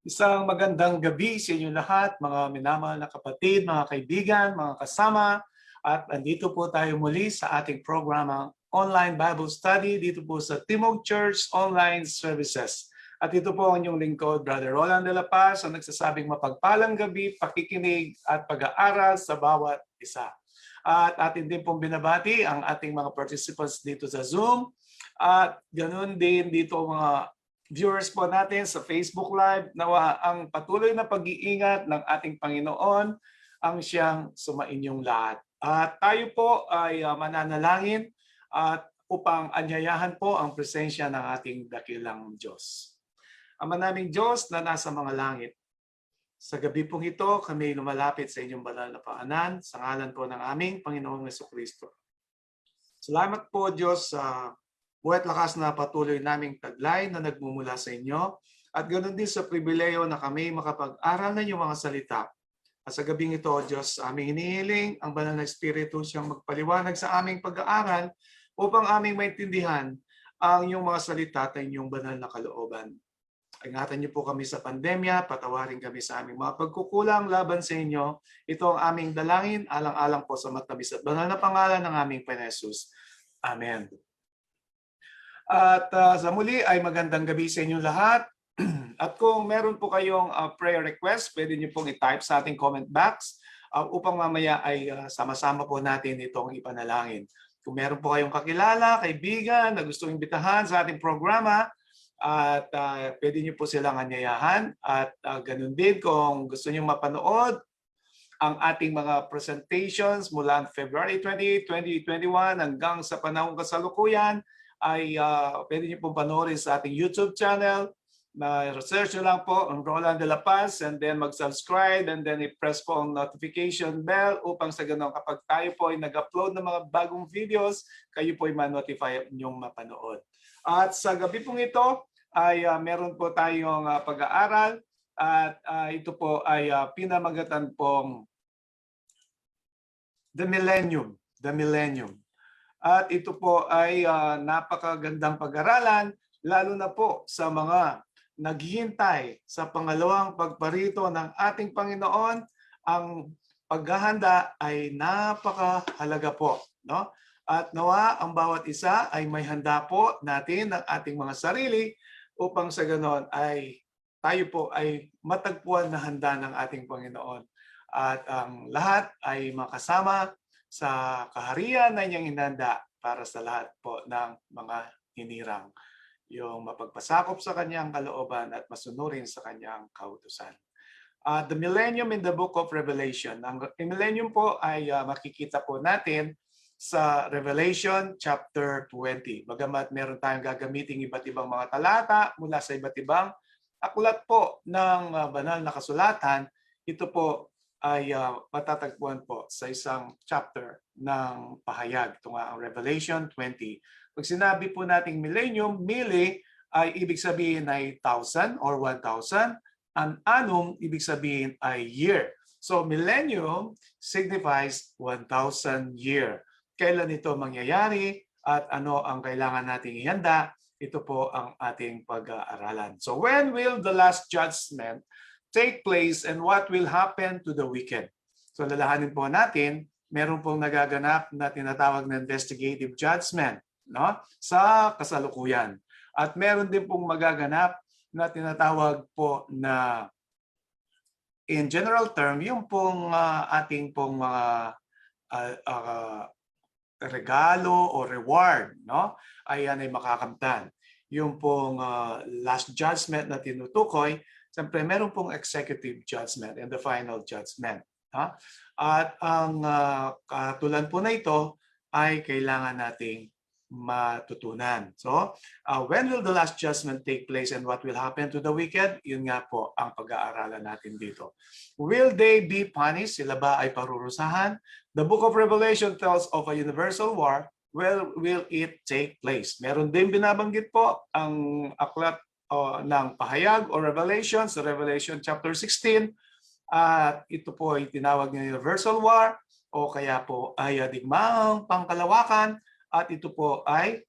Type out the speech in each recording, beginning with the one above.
Isang magandang gabi sa inyo lahat, mga minamahal na kapatid, mga kaibigan, mga kasama. At andito po tayo muli sa ating programang Online Bible Study dito po sa Timog Church Online Services. At ito po ang inyong lingkod, Brother Roland de la Paz, ang nagsasabing mapagpalang gabi, pakikinig at pag-aaral sa bawat isa. At atin din pong binabati ang ating mga participants dito sa Zoom. At ganoon din dito mga viewers po natin sa Facebook Live, nawa ang patuloy na pag-iingat ng ating Panginoon ang siyang sumainyong lahat. At tayo po ay mananalangin at upang anyayahan po ang presensya ng ating dakilang Diyos. Ama naming Diyos na nasa mga langit, sa gabi pong ito kami lumalapit sa inyong banal na paanan sa ngalan po ng aming Panginoong Jesucristo. Salamat po Diyos sa buhat lakas na patuloy naming taglay na nagmumula sa inyo at ganoon din sa pribileyo na kami makapag-aral ng iyong mga salita. At sa gabing ito, Diyos, aming hinihiling ang banal na Espiritu siyang magpaliwanag sa aming pag-aaral upang aming maintindihan ang iyong mga salita at inyong banal na kalooban. Ingatan niyo po kami sa pandemya, patawarin kami sa aming mga pagkukulang laban sa inyo. Ito ang aming dalangin, alang-alang po sa matamis at banal na pangalan ng aming Panginoon Hesus. Amen. At sa muli ay magandang gabi sa inyong lahat. At kung meron po kayong prayer request, pwede niyo pong i-type sa ating comment box upang mamaya ay sama-sama po natin itong ipanalangin. Kung meron po kayong kakilala, kaibigan na gustong imbitahan sa ating programa, at pwede niyo po silang anyayahan. At ganun din kung gusto niyo mapanood ang ating mga presentations mula February 20, 2021 hanggang sa panahong kasalukuyan, ay pwede niyo pong panoorin sa ating YouTube channel. Search nyo lang po ang Roland de la Paz and then mag-subscribe and then i-press po ang notification bell upang sa ganun kapag tayo po ay nag-upload ng mga bagong videos, kayo po ay ma-notify nyong mapanood. At sa gabi pong ito ay meron po tayong pag-aaral at ito po ay pinamagatan pong The Millennium. The Millennium. At ito po ay napakagandang pag-aralan lalo na po sa mga naghihintay sa pangalawang pagparito ng ating Panginoon. Ang paghahanda ay napakahalaga po, no? At nawa ang bawat isa ay may handa po natin ng ating mga sarili upang sa ganon ay tayo po ay matagpuan na handa ng ating Panginoon. At ang lahat ay makasama sa kaharian na niyang hinanda para sa lahat po ng mga hinirang. Yung mapagpasakop sa kanyang kalooban at masunurin sa kanyang kautusan. The Millennium in the Book of Revelation. Ang Millennium po ay makikita po natin sa Revelation chapter 20. Bagamat meron tayong gagamiting iba't ibang mga talata mula sa iba't ibang aklat po ng banal na kasulatan, ito po ay matatagpuan po sa isang chapter ng pahayag. Ito nga ang Revelation 20. Pag sinabi po nating millennium, mille ay ibig sabihin ay 1,000 or 1,000. Ang annum, ibig sabihin ay year. So millennium signifies 1,000 year. Kailan ito mangyayari at ano ang kailangan nating ihanda? Ito po ang ating pag-aaralan. So when will the last judgment take place and what will happen to the wicked? So lalahanin po natin, meron pong nagaganap na tinatawag na investigative judgment, no, sa kasalukuyan. At meron din pong magaganap na tinatawag po na in general term, yung pong ating pong mga regalo o reward, no, ay yan ay makakamtan. Yung pong last judgment na tinutukoy, siyempre meron pong executive judgment and the final judgment. Ha? At ang katulad po na ito ay kailangan nating matutunan. So, when will the last judgment take place and what will happen to the wicked? Yun nga po ang pag-aaralan natin dito. Will they be punished? Sila ba ay parurusahan? The book of Revelation tells of a universal war. Well, will it take place? Meron din binabanggit po ang aklat ng pahayag o Revelation sa Revelation chapter 16. At ito po ay tinawag na universal war o kaya po ay digmaang pangkalawakan. At ito po ay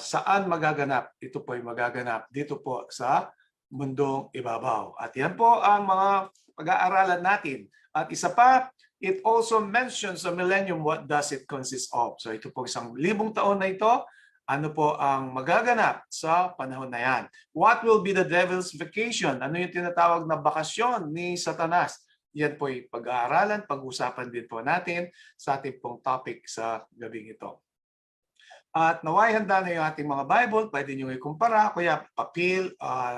saan magaganap? Ito po ay magaganap dito po sa mundong ibabaw. At yan po ang mga pag-aaralan natin. At isa pa, it also mentions the millennium, what does it consist of? So ito po 1,000 taon na ito, ano po ang magaganap sa panahon na yan? What will be the devil's vacation? Ano yung tinatawag na bakasyon ni Satanas? Yan po ay pag-aaralan, pag-usapan din po natin sa ating pong topic sa gabing ito. At naway handa na yung ating mga Bible, pwede nyo ikumpara, kuya papel,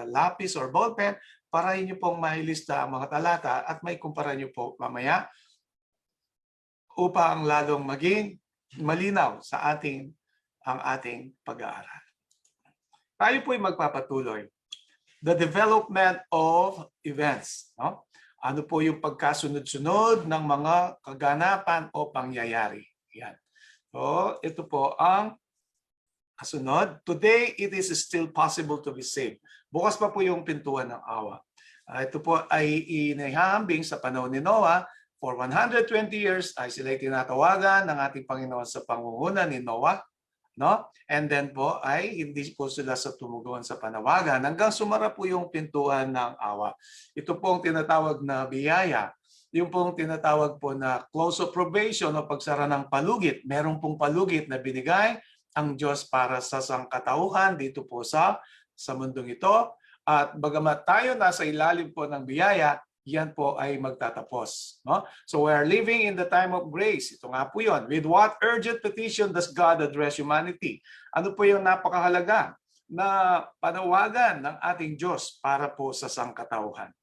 lapis, or ballpen, para inyo pong mailista ang mga talata at may kumpara nyo po mamaya upang lalong maging malinaw sa ang ating pag-aaral. Tayo po'y magpapatuloy. The development of events. No? Ano po yung pagkasunod-sunod ng mga kaganapan o pangyayari. Yan. So, ito po ang kasunod. Today, it is still possible to be saved. Bukas pa po yung pintuan ng awa. Ito po ay inihahambing sa panahon ni Noah. For 120 years ay sila tinatawagan ng ating Panginoon sa pangunguna ni Noah. No? And then po ay hindi po sila sa tumugon sa panawagan hanggang sumara po yung pintuan ng awa. Ito po ang tinatawag na biyaya. Yung pong tinatawag po na close of probation o pagsara ng palugit. Meron pong palugit na binigay ang Diyos para sa sangkatauhan dito po sa mundong ito. At bagamat tayo nasa ilalim po ng biyaya, yan po ay magtatapos. No? So we are living in the time of grace. Ito nga po yun. With what urgent petition does God address humanity? Ano po yung napakahalaga na panawagan ng ating Diyos para po sa sangkatauhan?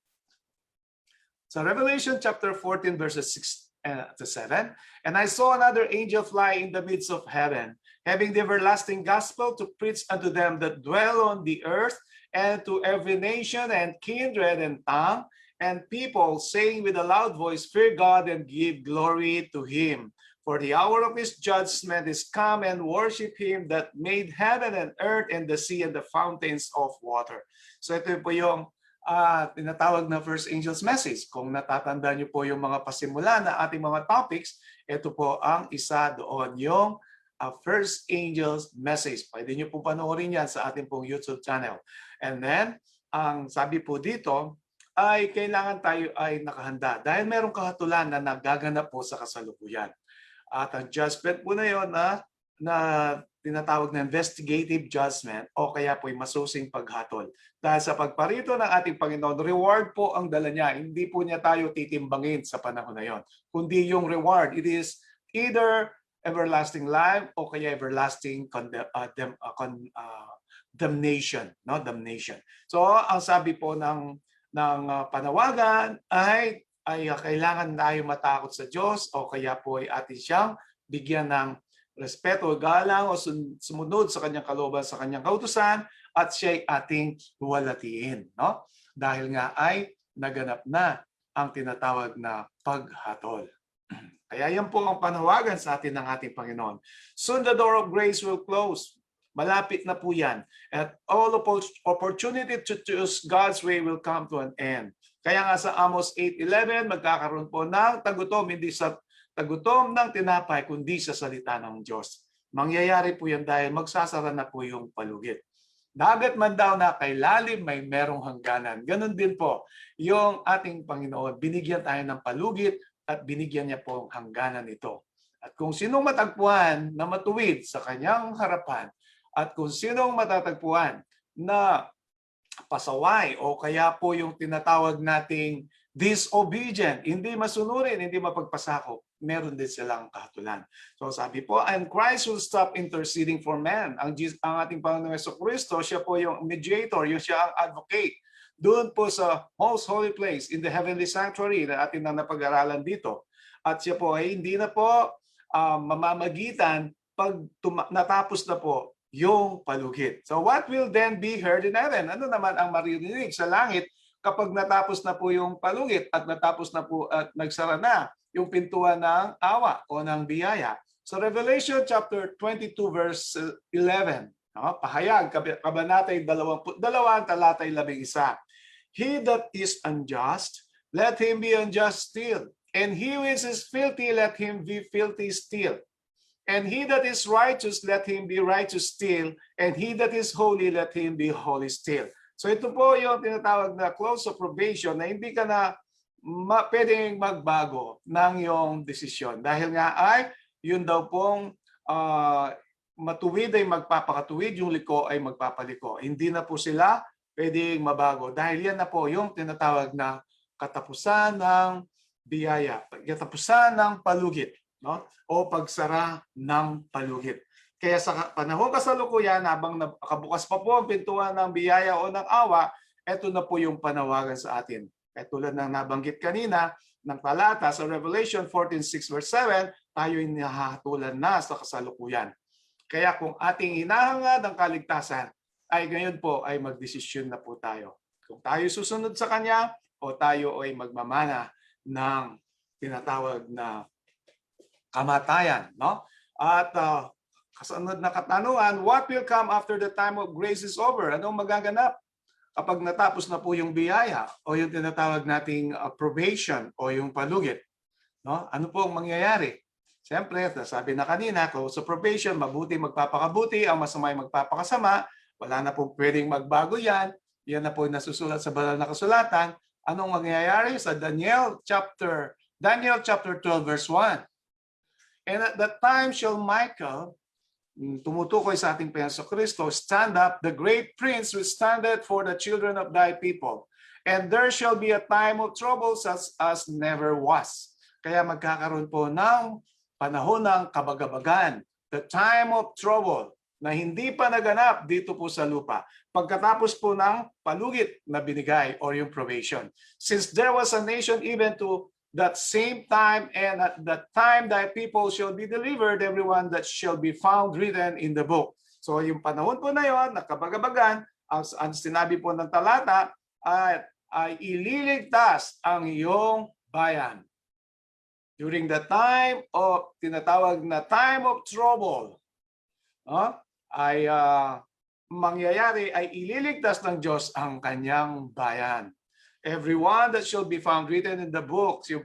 So Revelation chapter 14 verses 6 to 7. And I saw another angel fly in the midst of heaven, having the everlasting gospel to preach unto them that dwell on the earth, and to every nation and kindred and tongue and people, saying with a loud voice, Fear God and give glory to him. For the hour of his judgment is come, and worship him that made heaven and earth and the sea and the fountains of water. So ito po yung tinatawag na first angel's message. Kung natatandaan niyo po yung mga pasimula na ating mga topics, ito po ang isa doon, yung first angel's message. Pwede niyo po panoorin yan sa ating pong YouTube channel. And then, ang sabi po dito, ay kailangan tayo ay nakahanda dahil merong kahatulan na nagaganap po sa kasalukuyan. At ang judgment po na yun na tinatawag na investigative judgment o kaya po ay masusing paghatol. Dahil sa pagparito ng ating Panginoon, reward po ang dala niya. Hindi po niya tayo titimbangin sa panahon na yon. Kundi yung reward, it is either everlasting life o kaya everlasting damnation. No? Damnation. So ang sabi po ng panawagan ay kailangan tayo matakot sa Diyos o kaya po ay atin siyang bigyan ng respeto, galang o sumunod sa kanyang kalooban, sa kanyang kautusan at siya ay ating huwalatiin. No? Dahil nga ay naganap na ang tinatawag na paghatol. Kaya yan po ang panawagan sa atin ng ating Panginoon. Soon the door of grace will close. Malapit na po yan. At all opportunity to choose God's way will come to an end. Kaya nga sa Amos 8:11, magkakaroon po ng tagutom, hindi sa tagutom ng tinapay, kundi sa salita ng Diyos. Mangyayari po yan dahil magsasara na po yung palugit. Dagat man daw na kay lalim, may merong hangganan. Ganon din po yung ating Panginoon. Binigyan tayo ng palugit at binigyan niya po ang hangganan ito. At kung sinong matagpuan na matuwid sa kanyang harapan, at kung sinong matatagpuan na pasaway o kaya po yung tinatawag nating disobedient, hindi masunurin, hindi mapagpasakop, meron din silang kahatulan. So sabi po, and Christ will stop interceding for man. Ang ating Panginoong Jesucristo, siya po yung mediator, yung siya ang advocate. Doon po sa most holy place in the heavenly sanctuary na atin na napag-aralan dito. At siya po ay hindi na po mamamagitan pag natapos na po yung palugit. So what will then be heard in heaven? Ano naman ang maririnig sa langit kapag natapos na po yung palugit at natapos na po at nagsara na yung pintuan ng awa o ng biyaya? So Revelation chapter 22 verse 11, no? Pahayag, kabanatay 22, talatay 11. He that is unjust, let him be unjust still. And he who is filthy, let him be filthy still. And he that is righteous, let him be righteous still. And he that is holy, let him be holy still. So ito po yung tinatawag na close of probation na hindi ka na pwedeng magbago ng yung desisyon. Dahil nga ay yun daw pong matuwid ay magpapakatuwid, yung liko ay magpapaliko. Hindi na po sila pwedeng mabago. Dahil yan na po yung tinatawag na katapusan ng biyaya, katapusan ng palugit, no? O pagsara ng palugit. Kaya sa panahon kasalukuyan, habang nakabukas pa po ang pintuan ng biyaya o ng awa, ito na po yung panawagan sa atin. At tulad ng nabanggit kanina ng talata sa Revelation 14:6 verse 7, tayo'y nahahatulan na sa kasalukuyan. Kaya kung ating hinahangad ang kaligtasan, ay ngayon po ay magdesisyon na po tayo. Kung tayo susunod sa Kanya o tayo ay magmamana ng tinatawag na kamatayan, no? At kasunod na katanungan, what will come after the time of grace is over? Anong magaganap kapag natapos na po yung biyaya o yung tinatawag nating probation o yung palugit? No? Ano po ang mangyayari? Siyempre, sabi na kanina, kung sa probation, mabuti magpapakabuti, ang masama ay magpapakasama, wala na po pwedeng magbago yan. Yan na po nasusulat sa banal na kasulatan. Anong mangyayari sa Daniel chapter 12 verse 1? And at that time shall Michael, tumutukoy sa ating Panginoon Kristo, stand up, the great prince will stand for the children of thy people. And there shall be a time of troubles as never was. Kaya magkakaroon po ng panahon ng kabagabagan, the time of trouble, na hindi pa naganap dito po sa lupa. Pagkatapos po ng palugit na binigay or yung probation. Since there was a nation even to that same time, and at that time thy people shall be delivered, everyone that shall be found written in the book. So yung panahon po na yon, nakabagabagan, ang sinabi po ng talata, ay ililigtas ang iyong bayan. During the time of, tinatawag na time of trouble, ay mangyayari, ay ililigtas ng Diyos ang kanyang bayan. Everyone that shall be found written in the book, sino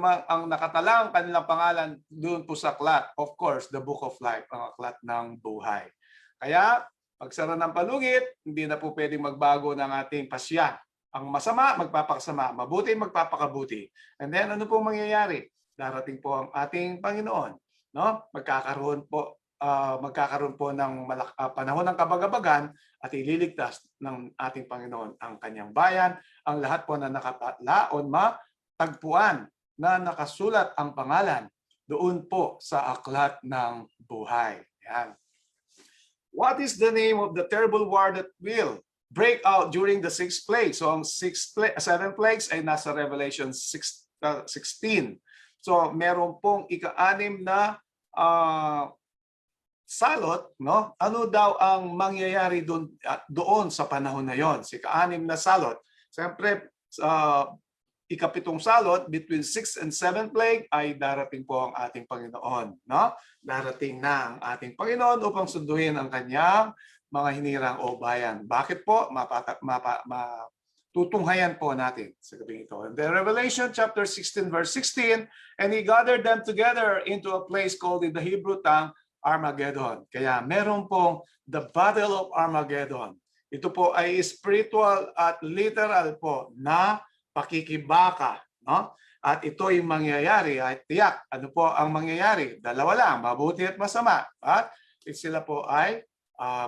ang nakatalang kanilang pangalan doon po sa aklat, of course, the book of life, ang aklat ng buhay. Kaya, pagsara ng palugit, hindi na po pwedeng magbago ng ating pasya. Ang masama, magpapakasama. Mabuti, magpapakabuti. And then, ano pong mangyayari? Darating po ang ating Panginoon. No? Magkakaroon po ng panahon ng kabagabagan at ililigtas ng ating Panginoon ang kanyang bayan, ang lahat po na nakatalaon matagpuan na nakasulat ang pangalan doon po sa aklat ng buhay. Yan. What is the name of the terrible war that will break out during the sixth plague? So ang seven plagues ay nasa Revelation 16. So meron pong ika-6 na salot, no? Ano daw ang mangyayari doon sa panahon na yon? Si ika-6 na salot. Siyempre, ika-7 salot, between 6 and 7 plague, ay darating po ang ating Panginoon. No? Darating na ang ating Panginoon upang sunduin ang kanyang mga hinirang o bayan. Bakit po? Tutunghayan po natin sa gabi ito. In the Revelation chapter 16 verse 16, and he gathered them together into a place called in the Hebrew tongue Armageddon. Kaya meron pong the Battle of Armageddon. Ito po ay spiritual at literal po na pakikibaka. No? At ito yung mangyayari ay tiyak. Ano po ang mangyayari? Dalawa lang, mabuti at masama. At sila po ay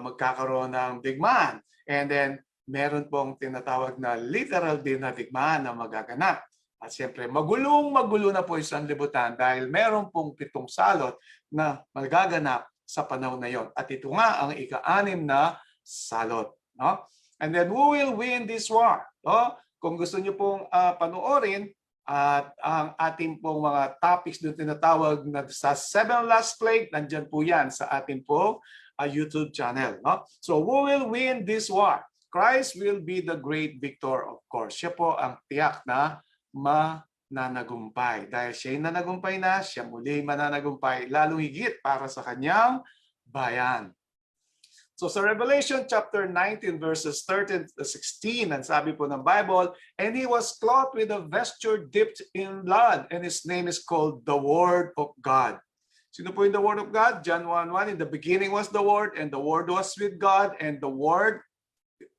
magkakaroon ng digmaan. And then, meron pong tinatawag na literal din na digmaan na magaganap. At siyempre, magulo na po yung sanlibutan dahil meron pong 7 salot na magaganap sa panahon na yon. At ito nga ang ika-6 na salot. No? And then, who will win this war? No? Kung gusto nyo pong panoorin, at ang ating pong mga topics doon tinatawag na sa 7 last plague, nandyan po yan sa ating pong YouTube channel. No? So, who will win this war? Christ will be the great victor, of course. Siya po ang tiyak na mananagumpay. Dahil siya'y nanagumpay na, siya muli mananagumpay, lalong higit para sa kanyang bayan. So sa Revelation chapter 19 verses 13 to 16, ang sabi po ng Bible, and he was clothed with a vesture dipped in blood, and his name is called the Word of God. Sino po yung the Word of God? John 1:1, in the beginning was the Word, and the Word was with God, and the Word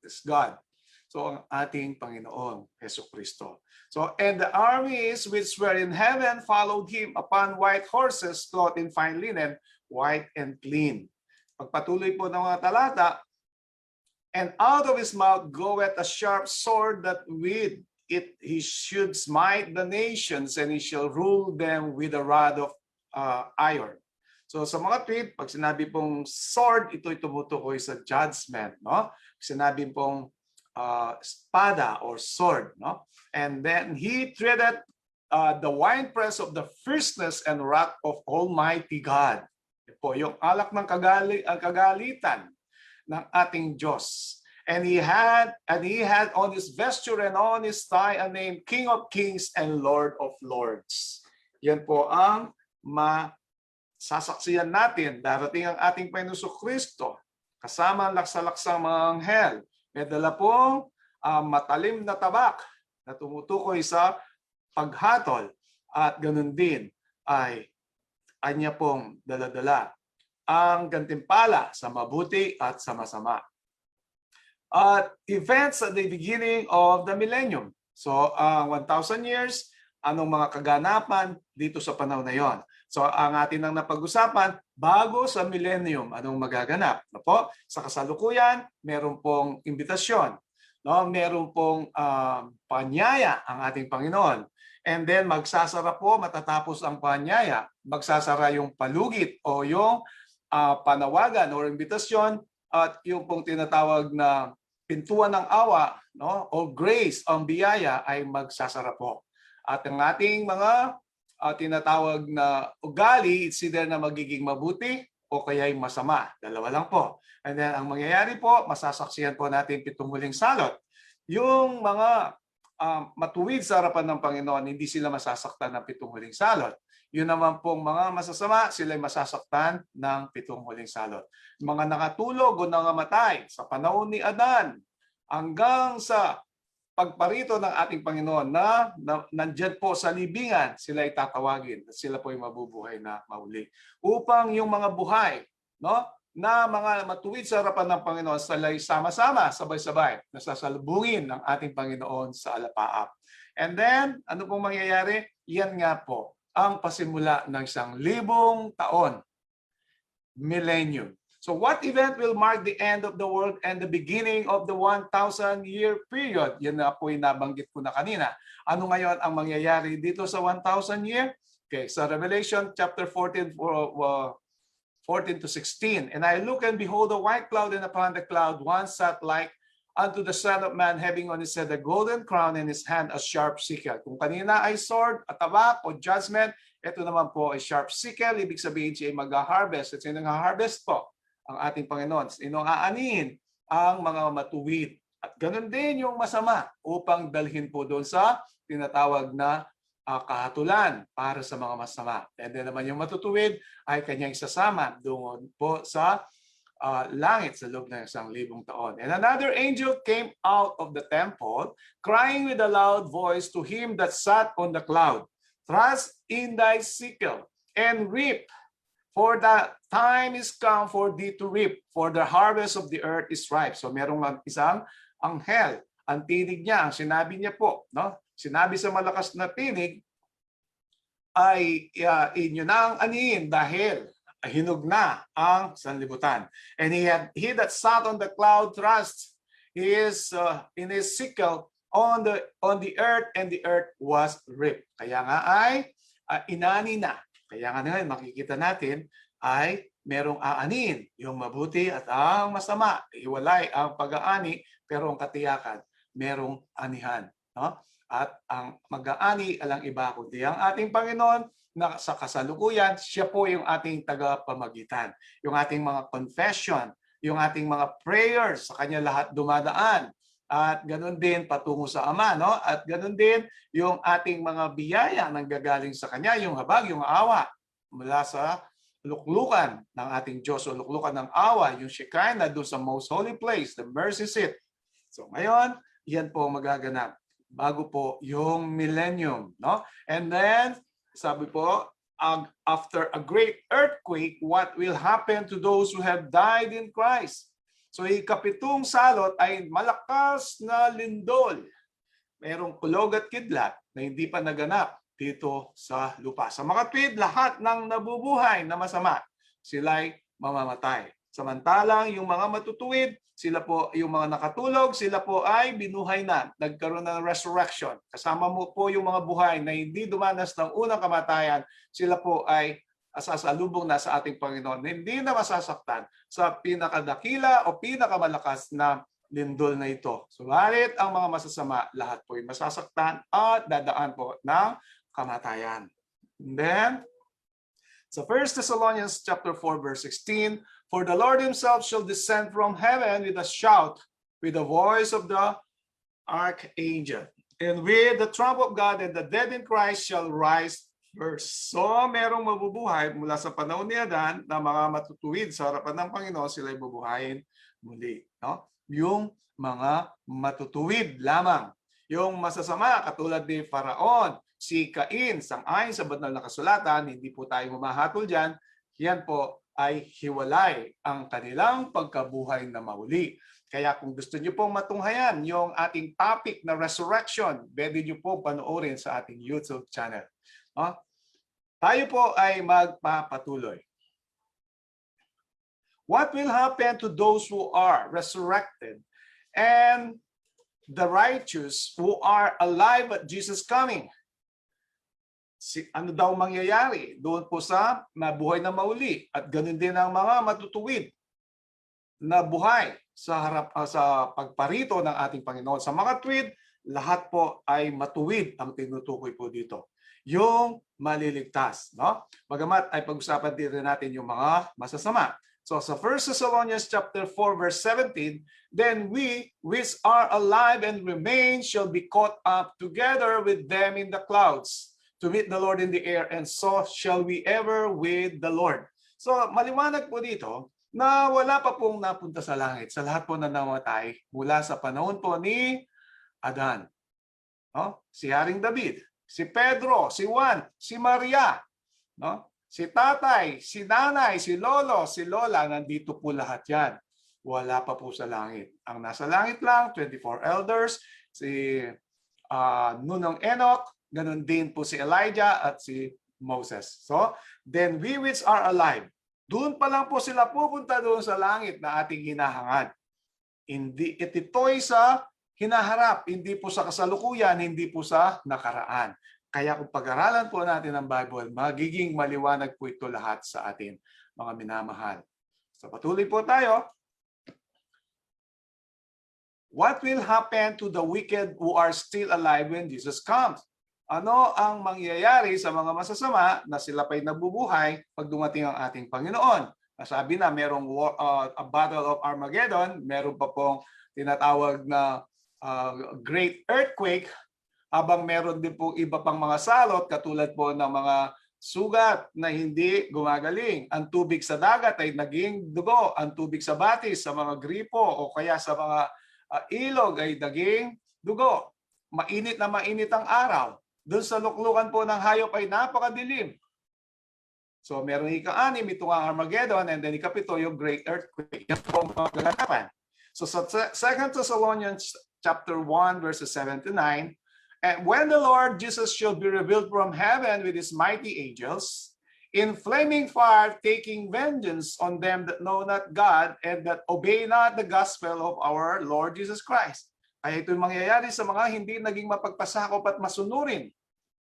is God. So ang ating Panginoon Jesucristo. So, and the armies which were in heaven followed him upon white horses clothed in fine linen, white and clean. Pagpatuloy po ng mga talata, and out of his mouth goeth a sharp sword, that with it he should smite the nations, and he shall rule them with a rod of iron. So sa mga tweet, pag sinabi pong sword, ito'y tumutukoy sa judgment, no? Sinabi pong espada or sword, no? And then he treaded the winepress of the fierceness and wrath of Almighty God. Ito po yung alak ng kagalitan ng ating Diyos. And he had on his vesture and on his thigh a name, King of Kings and Lord of Lords. Yan po ang masasaksiyan natin. Darating ang ating Panginoon Kristo kasama ang laksa-laksang mga anghel. May dala pong matalim na tabak na tumutukoy sa paghatol, at ganun din ay anya pong dala-dala ang gantimpala sa mabuti at sa masama. At events at the beginning of the millennium. So, 1,000 years, anong mga kaganapan dito sa panahon na yon? So, ang atin ang napag-usapan, bago sa millennium, anong magaganap? No po? Sa kasalukuyan, meron pong imbitasyon. No? Meron pong panyaya ang ating Panginoon. And then, magsasara po, matatapos ang panyaya. Magsasara yung palugit o yung panawagan o imbitasyon, at yung pong tinatawag na pintuan ng awa, no, o grace, ang biyaya ay magsasara po. At ang ating mga tinatawag na ugali, it's either na magiging mabuti o kaya'y masama. Dalawa lang po. And then ang mangyayari po, masasaksihan po natin 7 huling salot. Yung mga matuwid sa harapan ng Panginoon, hindi sila masasaktan ng 7 huling salot. Yun naman pong mga masasama, sila'y masasaktan ng 7 huling salot. Mga nakatulog o nangamatay sa panahon ni Adan hanggang sa pagparito ng ating Panginoon na nandyan po sa libingan, sila ay tatawagin at sila po ay mabubuhay na mauli. Upang yung mga buhay, no, na mga matuwid sa harapan ng Panginoon, sila ay sama-sama, sabay-sabay, nasasalubungin ng ating Panginoon sa alapaap. And then, ano pong mangyayari? Yan nga po ang pasimula ng 1,000 taon, millennium. So what event will mark the end of the world and the beginning of the 1,000-year period? Yan na po yung nabanggit ko na kanina. Ano ngayon ang mangyayari dito sa 1,000 year? Okay, so Revelation chapter 14 to 16. And I look and behold a white cloud, and upon the cloud one sat like unto the Son of Man, having on his head a golden crown, and his hand a sharp sickle. Kung kanina ay sword at tabak o judgment, ito naman po ay sharp sickle. Ibig sabihin siya ay mag-harvest. At sino nga-harvest po? Ang ating Panginoon. Sino aanihin? Ang mga matuwid. At ganun din yung masama upang dalhin po doon sa tinatawag na kahatulan para sa mga masama. And then naman yung matutuwid ay kanyang isasama doon po sa langit sa loob ng 1,000 taon. And another angel came out of the temple, crying with a loud voice to him that sat on the cloud, thrust in thy sickle and reap, for the time is come for thee to reap, for the harvest of the earth is ripe. So merong isang anghel. Ang tinig niya, ang sinabi niya po, no? Sinabi sa malakas na tinig ay inyo na ang anihin dahil hinog na ang sanlibutan. And he that sat on the cloud thrust in his sickle on the earth, and the earth was ripped. Kaya nga ay inani na. Kaya nga ngayon makikita natin ay merong aanin, yung mabuti at ang masama. Iwalay ang pag-aani, pero ang katiyakan, merong anihan. No? At ang mag-aani alang iba kundi ang ating Panginoon na sa kasalukuyan, siya po yung ating tagapamagitan. Yung ating mga confession, yung ating mga prayers, sa Kanya lahat dumadaan. At ganun din patungo sa Ama, no? At ganun din yung ating mga biyaya nang gagaling sa Kanya, yung habag, yung awa mula sa luklukan ng ating Diyos o luklukan ng awa, yung Shekinah doon sa most holy place, the mercy seat. So ngayon, yan po magaganap bago po yung millennium, no? And then, sabi po, after a great earthquake, what will happen to those who have died in Christ? So ikapitong salot ay malakas na lindol. Merong kulog at kidlat na hindi pa naganap dito sa lupa. Sa mga tuwid, lahat ng nabubuhay na masama, sila'y mamamatay. Samantalang yung mga matutuwid, sila po, yung mga nakatulog, sila po ay binuhay na. Nagkaroon ng resurrection. Kasama mo po yung mga buhay na hindi dumanas ng unang kamatayan, sila po ay sasalubong na sa ating Panginoon. Hindi na masasaktan sa pinakadakila o pinakamalakas na lindol na ito. Subalit ang mga masasama, lahat po ay masasaktan at dadaan po ng kamatayan. And then, so 1 Thessalonians chapter 4 verse 16, for the Lord himself shall descend from heaven with a shout, with the voice of the archangel, and with the trump of God, and the dead in Christ shall rise first. So merong mabubuhay mula sa panahon ni Adan na mga matutuwid sa harapan ng Panginoon, sila ay bubuhayin muli. No? Yung mga matutuwid lamang. Yung masasama, katulad ni Faraon, si Cain, sang-ayon sa banal na kasulatan, hindi po tayo humahatol dyan, yan po ay hiwalay ang kanilang pagkabuhay na mahuli. Kaya kung gusto nyo pong matunghayan yung ating topic na resurrection, pwede nyo po panoorin sa ating YouTube channel. Tayo po ay magpapatuloy. What will happen to those who are resurrected and the righteous who are alive at Jesus' coming? Ano daw mangyayari doon po sa nabuhay na mauli? At ganun din ang mga matutuwid na buhay sa pagparito ng ating Panginoon. Sa mga tuwid, lahat po ay matuwid ang tinutukoy po dito. Yung maliligtas. No? Bagamat ay pag-usapan din natin yung mga masasama. So sa 1 Thessalonians chapter 4 verse 17, then we which are alive and remain shall be caught up together with them in the clouds to meet the Lord in the air, and so shall we ever with the Lord. So maliwanag po dito na wala pa pong napunta sa langit sa lahat po na namatay mula sa panahon po ni Adan. No? Si Haring David, si Pedro, si Juan, si Maria, no? Si tatay, si nanay, si lolo, si lola, nandito po lahat yan. Wala pa po sa langit. Ang nasa langit lang, 24 elders, si Nunong Enoch, ganun din po si Elijah at si Moses. So, then we which are alive, doon pa lang po sila pupunta doon sa langit na ating hinahangad. Ito'y sa hinaharap, hindi po sa kasalukuyan, hindi po sa nakaraan. Kaya kung pag-aralan po natin ang Bible, magiging maliwanag po ito lahat sa atin, mga minamahal. So patuloy po tayo. What will happen to the wicked who are still alive when Jesus comes? Ano ang mangyayari sa mga masasama na sila pa'y nabubuhay pag dumating ang ating Panginoon? Sabi na merong a Battle of Armageddon, meron pa pong tinatawag na Great Earthquake, habang meron din po iba pang mga salot katulad po ng mga sugat na hindi gumagaling. Ang tubig sa dagat ay naging dugo. Ang tubig sa batis, sa mga gripo o kaya sa mga ilog ay naging dugo. Mainit na mainit ang araw. Doon sa luklukan po ng hayop ay napakadilim. So meron ika-6, ito ang Armageddon, and then ika-7 yung Great Earthquake. Yan po ang mga gaganapan. So sa 2 Thessalonians chapter 1 verses 7 to 9, and when the Lord Jesus shall be revealed from heaven with his mighty angels, in flaming fire, taking vengeance on them that know not God and that obey not the gospel of our Lord Jesus Christ. Kaya ito'y mangyayari sa mga hindi naging mapagpasakop at masunurin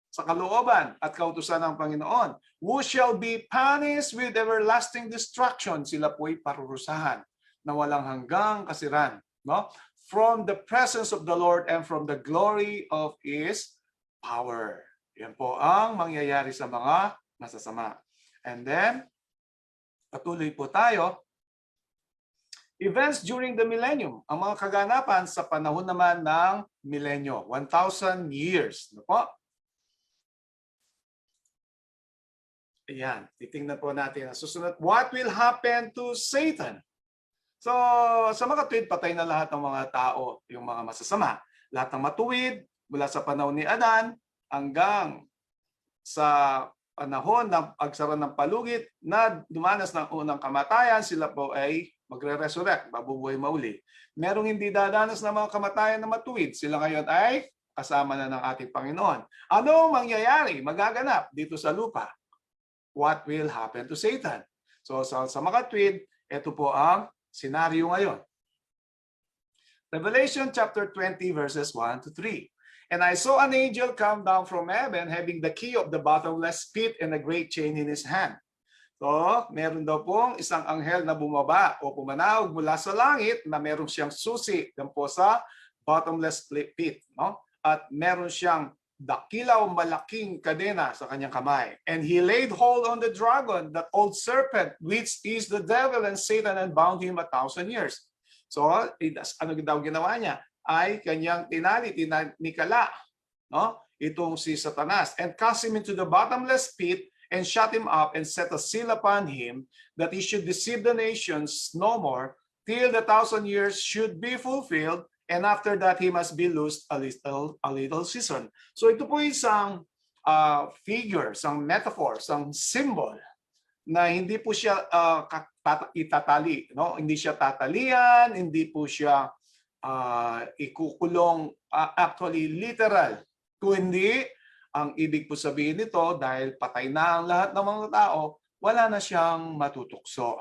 sa kalooban at kautusan ng Panginoon, who shall be punished with everlasting destruction. Sila po'y parurusahan na walang hanggang kasiran. No? From the presence of the Lord and from the glory of His power. Yan po ang mangyayari sa mga masasama. And then, patuloy po tayo. Events during the millennium. Ang mga kaganapan sa panahon naman ng milenyo. 1,000 years. Ano po? Ayan. Titingnan po natin ang susunod. What will happen to Satan? So, sa mga tuwid, patay na lahat ng mga tao, yung mga masasama. Lahat ng matuwid, mula sa panahon ni Adan, hanggang sa panahon ng pagsara ng palugit na dumanas ng unang kamatayan, sila po ay magre-resurrect, mabubuhay mauli. Merong hindi dadanas ng mga kamatayan na matuwid. Sila ngayon ay kasama na ng ating Panginoon. Ano mangyayari, magaganap dito sa lupa? What will happen to Satan? So sa makatwid, ito po ang senaryo ngayon. Revelation chapter 20 verses 1 to 3. And I saw an angel come down from heaven having the key of the bottomless pit and a great chain in his hand. So, meron daw pong isang anghel na bumaba o pumanawag mula sa langit na meron siyang susi dyan po sa bottomless pit. No? At meron siyang dakilaw malaking kadena sa kanyang kamay. And he laid hold on the dragon, that old serpent, which is the devil and Satan, and bound him 1,000 years. So, ano daw ginawa niya? Ay kanyang tinikala, no? Itong si Satanas, and cast him into the bottomless pit, and shut him up, and set a seal upon him, that he should deceive the nations no more, till the 1,000 years should be fulfilled, and after that he must be loosed a little season. So ito po isang figure, isang metaphor, isang symbol, na hindi po siya itatali, no? Hindi siya tatalian, hindi po siya ikukulong actually literal, kundi ang ibig po sabihin nito, dahil patay na ang lahat ng mga tao, wala na siyang matutukso.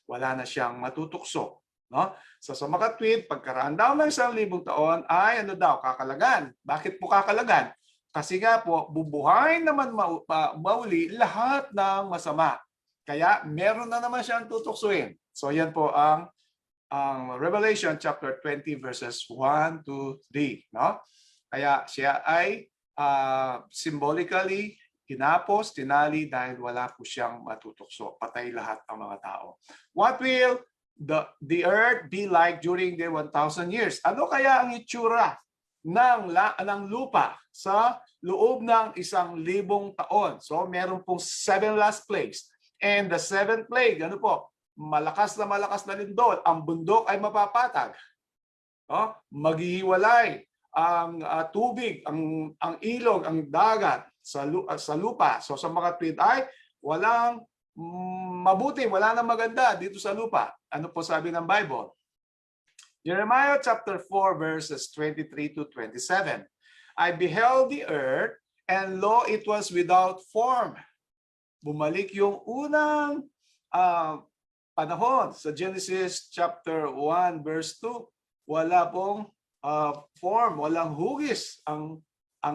Wala na siyang matutukso. No? So sa makatwid, pagkaraan daw ng 1,000 taon, ay ano daw, kakalagan. Bakit po kakalagan? Kasi nga po, bubuhayin naman mauli lahat ng masama. Kaya meron na naman siyang tutuksuin. So yan po ang Revelation chapter 20 verses 1 to 3. No? Kaya siya ay symbolically kinapos, tinali dahil wala po siyang matutukso. Patay lahat ang mga tao. What will the earth be like during the 1,000 years? Ano kaya ang itsura ng lupa sa loob ng 1,000 taon? So meron pong 7 last plagues. And the 7th plague, ano po? Malakas na lindol. Ang bundok ay mapapatag. Maghihiwalay ang tubig, ang ilog, ang dagat sa lupa. So sa mga tweet ay walang mabuti, wala nang maganda dito sa lupa. Ano po sabi ng Bible? Jeremiah chapter 4 verses 23 to 27. I beheld the earth, and lo, it was without form. Bumalik yung unang panahon sa Genesis chapter 1 verse 2. Wala pong form, walang hugis ang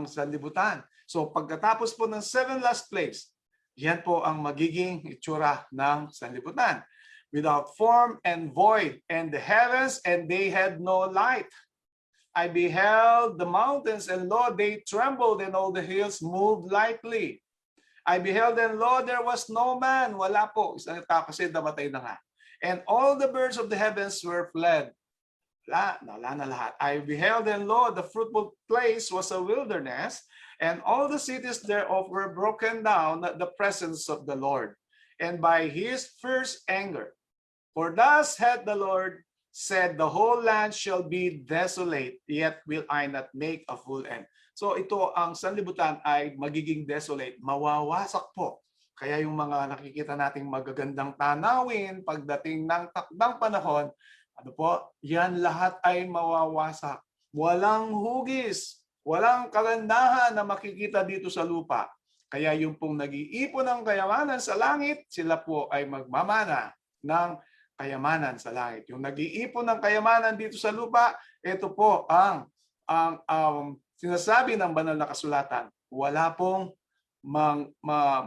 sanlibutan. So pagkatapos po ng 7 last plagues, yan po ang magiging itsura ng sanlibutan. Without form and void, and the heavens, and they had no light. I beheld the mountains, and lo, they trembled, and all the hills moved lightly. I beheld, and lo, there was no man. Wala po. Isang tao kasi namatay na nga. And all the birds of the heavens were fled. Wala na lahat. I beheld, and lo, the fruitful place was a wilderness, and all the cities thereof were broken down at the presence of the Lord, and by his fierce anger. For thus hath the Lord said, the whole land shall be desolate, yet will I not make a full end. So ito, ang sanlibutan ay magiging desolate, mawawasak po. Kaya yung mga nakikita nating magagandang tanawin pagdating ng takdang panahon, ano po, yan lahat ay mawawasak. Walang hugis, walang kagandahan na makikita dito sa lupa. Kaya yung pong nag-iipon ng kayamanan sa langit, sila po ay magmamana ng kayamanan sa langit. Yung nag-iipon ng kayamanan dito sa lupa, ito po ang sinasabi ng banal na kasulatan. Wala pong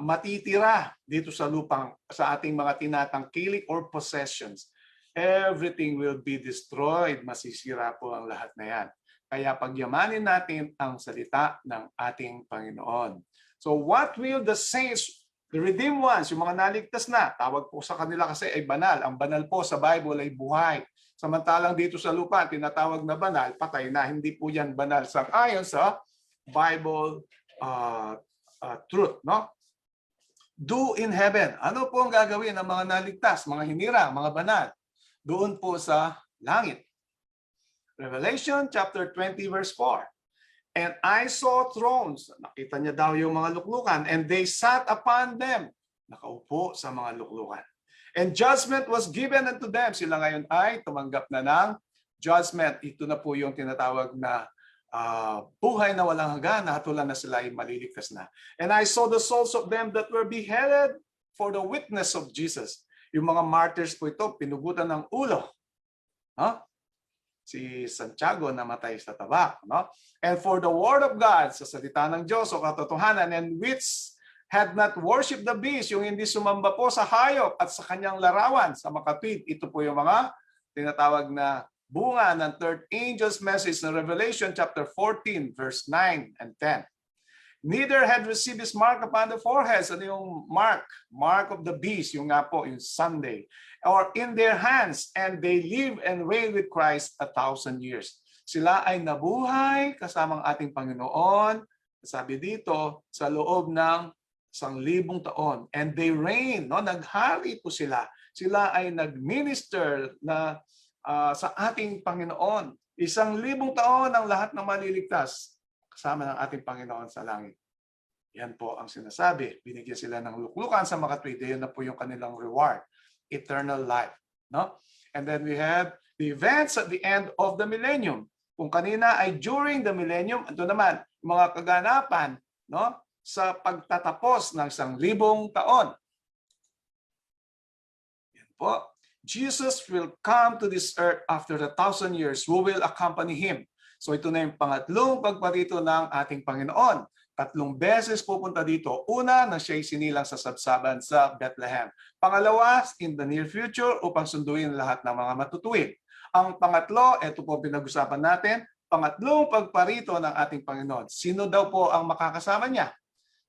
matitira dito sa lupang sa ating mga tinatangkilik or possessions. Everything will be destroyed. Masisira po ang lahat na yan. Kaya pagyamanin natin ang salita ng ating Panginoon. So what will the saints, the redeemed ones, yung mga naligtas na, tawag po sa kanila kasi ay banal. Ang banal po sa Bible ay buhay. Samantalang dito sa lupa, tinatawag na banal, patay na. Hindi po yan banal ayon sa Bible truth. No? Do in heaven. Ano po ang gagawin ng mga naligtas, mga hinirang, mga banal? Doon po sa langit. Revelation chapter 20 verse 4. And I saw thrones. Nakita niya daw yung mga luklukan. And they sat upon them. Nakaupo sa mga luklukan. And judgment was given unto them. Sila ngayon ay tumanggap na ng judgment. Ito na po yung tinatawag na buhay na walang hanggan, nahatulan na sila ay maliligtas na. And I saw the souls of them that were beheaded for the witness of Jesus. Yung mga martyrs po ito, pinugutan ng ulo. Huh? Si Santiago namatay sa tabak. No? And for the word of God, sa salita ng Diyos o katotohanan, and which had not worshipped the beast, yung hindi sumamba po sa hayop at sa kanyang larawan, sa makatwid. Ito po yung mga tinatawag na bunga ng third angel's message na Revelation chapter 14, verse 9 and 10. Neither had received his mark upon the foreheads. Ano yung mark? Mark of the beast, yung nga po, yung Sunday. Or in their hands, and they live and reign with Christ 1,000 years. Sila ay nabuhay kasamang ating Panginoon, sabi dito, sa loob ng 1,000 taon. And they reign, no? Naghari po sila. Sila ay nag-minister na sa ating Panginoon. 1,000 taon ang lahat ng maliligtas kasama ng ating Panginoon sa langit. Yan po ang sinasabi. Binigyan sila ng luklukan sa makatwid. Yan na po yung kanilang reward. Eternal life. No? And then we have the events at the end of the millennium. Kung kanina ay during the millennium, ito naman, mga kaganapan, no? Sa pagtatapos ng 1,000 taon. Yan po. Jesus will come to this earth after 1,000 years. Who will accompany him? So ito na yung pangatlong pagparito ng ating Panginoon. 3 beses pupunta dito. Una, na siya'y sinilang sa sabsaban sa Bethlehem. Pangalawa, in the near future, upang sunduin lahat ng mga matutuwid. Ang pangatlo, ito po pinag-usapan natin, pangatlong pagparito ng ating Panginoon. Sino daw po ang makakasama niya?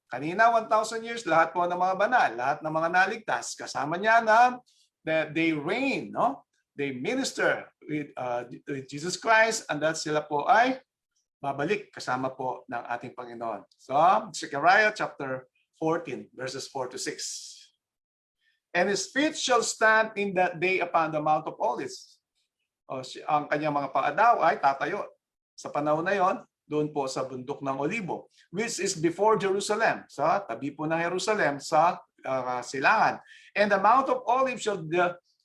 Kanina, 1,000 years, lahat po ng mga banal, lahat ng mga naligtas. Kasama niya na they reign, no? They minister with Jesus Christ, and that sila po ay babalik kasama po ng ating Panginoon. So, Zechariah chapter 14, verses 4 to 6. And his feet shall stand in that day upon the Mount of Olives. Ang kanyang mga paa daw ay tatayo. Sa panahon na yon, doon po sa bundok ng Olibo, which is before Jerusalem, sa tabi po ng Jerusalem, sa silangan. And the Mount of Olives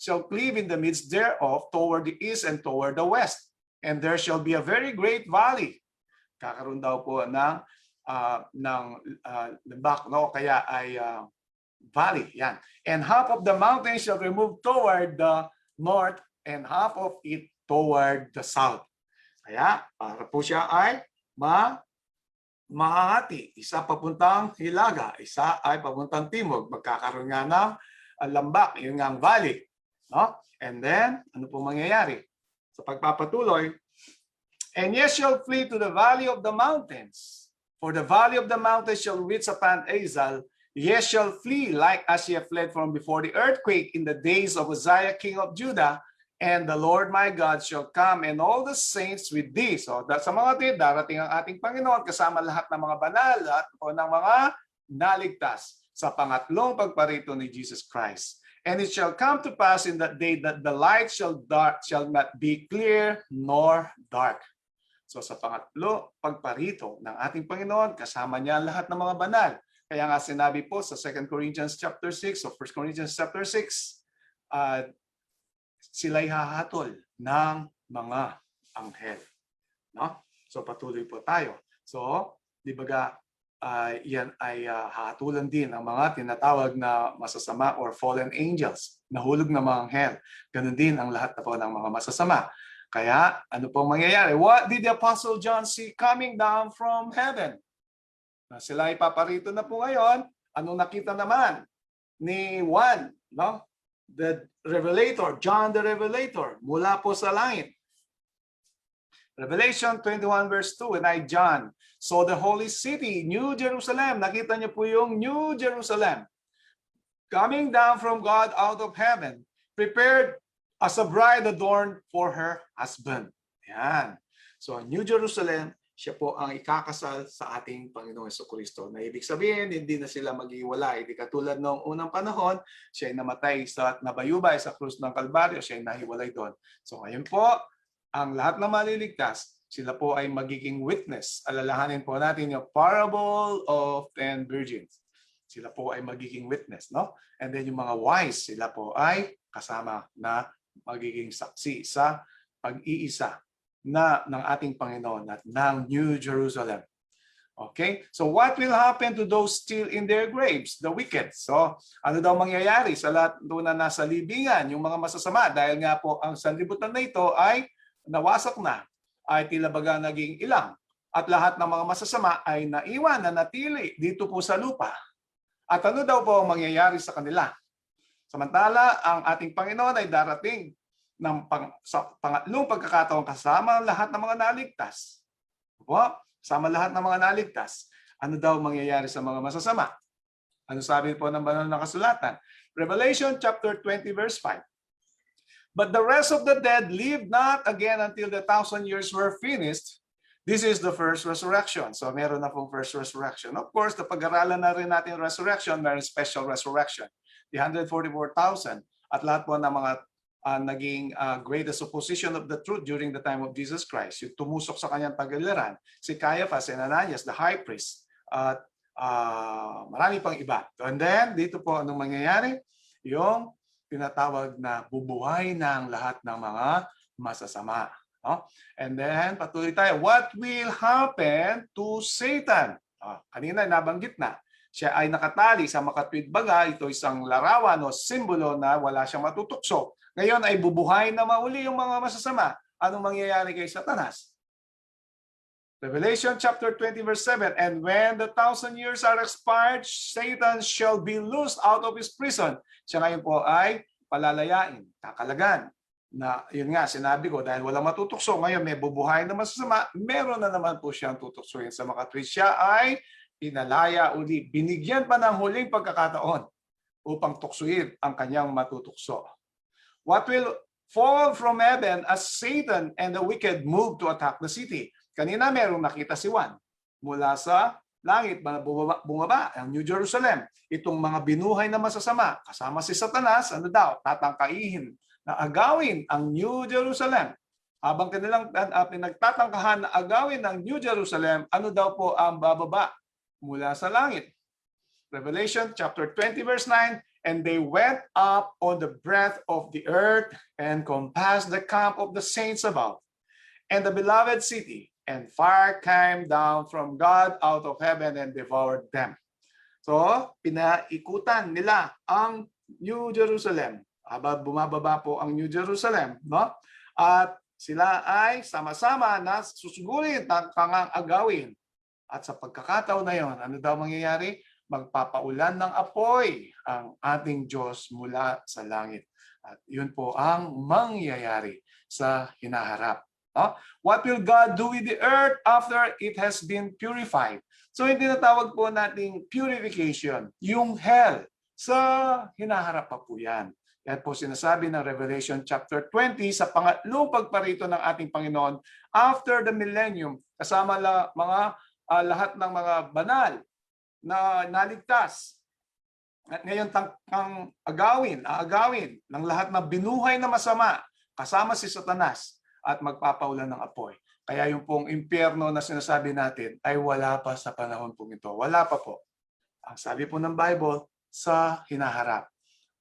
shall cleave in the midst thereof toward the east and toward the west. And there shall be a very great valley. Kakaroon daw po ng lembak, no? Kaya ay valley. Yan. And half of the mountain shall remove toward the north and half of it toward the south. Kaya para po siya ay mahahati. Isa papuntang hilaga, isa ay papuntang timog. Magkakaroon nga ng lambak, yung nga ang valley. No? And then, ano po mangyayari? Sa pagpapatuloy, and ye shall flee to the valley of the mountains. For the valley of the mountains shall reach upon Azal. Ye shall flee like as ye fled from before the earthquake in the days of Uzziah king of Judah. And the Lord my God shall come and all the saints with thee. So, sa mga darating ang ating Panginoon kasama lahat ng mga banal at o ng mga naligtas sa pangatlong pagparito ni Jesus Christ. And it shall come to pass in that day that the light shall not be clear nor dark. So sa pangatlo, pagparito ng ating Panginoon, kasama niya lahat ng mga banal. Kaya nga sinabi po sa 2 Corinthians chapter 6 o 1 Corinthians chapter 6, sila'y hahatol ng mga anghel. No? So patuloy po tayo. So, di ba yan ay hahatulan din ang mga tinatawag na masasama or fallen angels, nahulog na mga anghel. Ganun din ang lahat na po ng mga masasama. Kaya, ano pong mangyayari? What did the Apostle John see coming down from heaven? Sila ay paparito na po ngayon. Anong nakita naman ni Juan, no? The Revelator, John the Revelator, mula po sa langit. Revelation 21 verse 2, and I, John, saw the holy city, New Jerusalem. Nakita niyo po yung New Jerusalem. Coming down from God out of heaven, prepared as a bride adorned for her husband. Yan. So, New Jerusalem, siya po ang ikakasal sa ating Panginoong Jesucristo. Na ibig sabihin, hindi na sila maghiwalay. Hindi katulad noong unang panahon, siya ay namatay sa nabayubay sa krus ng Kalbaryo, siya ay nahiwalay doon. So, ngayon po, ang lahat na maliligtas, sila po ay magiging witness. Alalahanin po natin yung parable of 10 virgins. sila po ay magiging witness, no? And then yung mga wise, sila po ay kasama na magiging saksi sa pag-iisa ng ating Panginoon at ng New Jerusalem. Okay? So what will happen to those still in their graves? The wicked. So ano daw mangyayari sa lahat doon na nasa libingan, yung mga masasama? Dahil nga po ang sanlibutan na ito ay nawasak na, ay tila baga naging ilang. At lahat ng mga masasama ay naiwan na natili dito po sa lupa. At ano daw po ang mangyayari sa kanila? Samantala, ang ating Panginoon ay darating sa pangatlong pagkakataon kasama lahat ng mga naligtas. Po, kasama lahat ng mga naligtas. Ano daw mangyayari sa mga masasama? Ano sabi po ng banal na kasulatan? Revelation chapter 20 verse 5. But the rest of the dead lived not again until the 1,000 years were finished. This is the first resurrection. So meron na pong first resurrection. Of course, pag-aralan na rin natin resurrection, meron special resurrection. The 144,000 at lahat po ng mga naging greatest opposition of the truth during the time of Jesus Christ. Yung tumusok sa kanyang pag-iliran, si Caiaphas and Ananias, the high priest, at marami pang iba. And then, dito po anong mangyayari? Yung tinatawag na bubuhay ng lahat ng mga masasama. No? And then, patuloy tayo. What will happen to Satan? Kanina, nabanggit na. Siya ay nakatali sa makatwid baga. Ito isang larawan o simbolo na wala siyang matutukso. Ngayon ay bubuhay na mauli yung mga masasama. Anong mangyayari kay Satanas? Revelation chapter 20 verse 7, and when the 1,000 years are expired, Satan shall be loosed out of his prison. Siya ngayon po ay palalayain, kakalagan. Na yun nga, sinabi ko, dahil walang matutukso, ngayon may bubuhay na masasama, meron na naman po siyang tutuksoin sa makatwid. Siya ay pinalaya uli. Binigyan pa ng huling pagkakataon upang tuksuin ang kanyang matutukso. What will fall from heaven as Satan and the wicked move to attack the city? Kanina merong nakita si Juan mula sa langit, bumaba ang New Jerusalem. Itong mga binuhay na masasama, kasama si Satanas, ano daw, tatangkaihin na agawin ang New Jerusalem. Habang kanilang pinagtatangkahan na agawin ang New Jerusalem, ano daw po ang bababa mula sa langit? Revelation chapter 20 verse 9, and they went up on the breadth of the earth and compassed the camp of the saints above and the beloved city, and fire came down from God out of heaven and devoured them. So, pinaikutan nila ang New Jerusalem. Habang bumababa po ang New Jerusalem, no? At sila ay sama-sama na susugurin ng kangang agawin. At sa pagkakataon na yon, ano daw mangyayari? Magpapaulan ng apoy ang ating Diyos mula sa langit. At yun po ang mangyayari sa hinaharap. No? What will God do with the earth after it has been purified? So yung tinatawag po nating purification, yung hell, sa hinaharap pa po yan. Yan po sinasabi ng Revelation chapter 20 sa pangatlong pagparito ng ating Panginoon after the millennium, kasama lahat ng mga banal na naligtas. At ngayon ang aagawin ng lahat na binuhay na masama, kasama si Satanas, at magpapaulan ng apoy. Kaya yung pong impyerno na sinasabi natin ay wala pa sa panahon pong ito. Wala pa po. Ang sabi po ng Bible, sa hinaharap.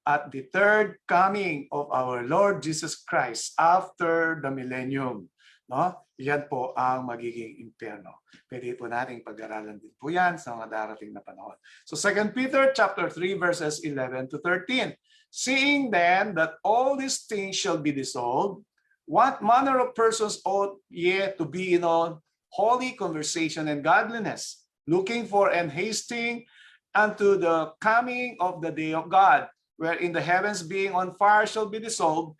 At the third coming of our Lord Jesus Christ after the millennium. No? Yan po ang magiging impyerno. Pwede po nating pag-aralan din po yan sa mga darating na panahon. So 2 Peter chapter 3 verses 11 to 13. Seeing then that all these things shall be dissolved, what manner of persons ought ye to be in all holy conversation and godliness, looking for and hasting unto the coming of the day of God, wherein the heavens being on fire shall be dissolved,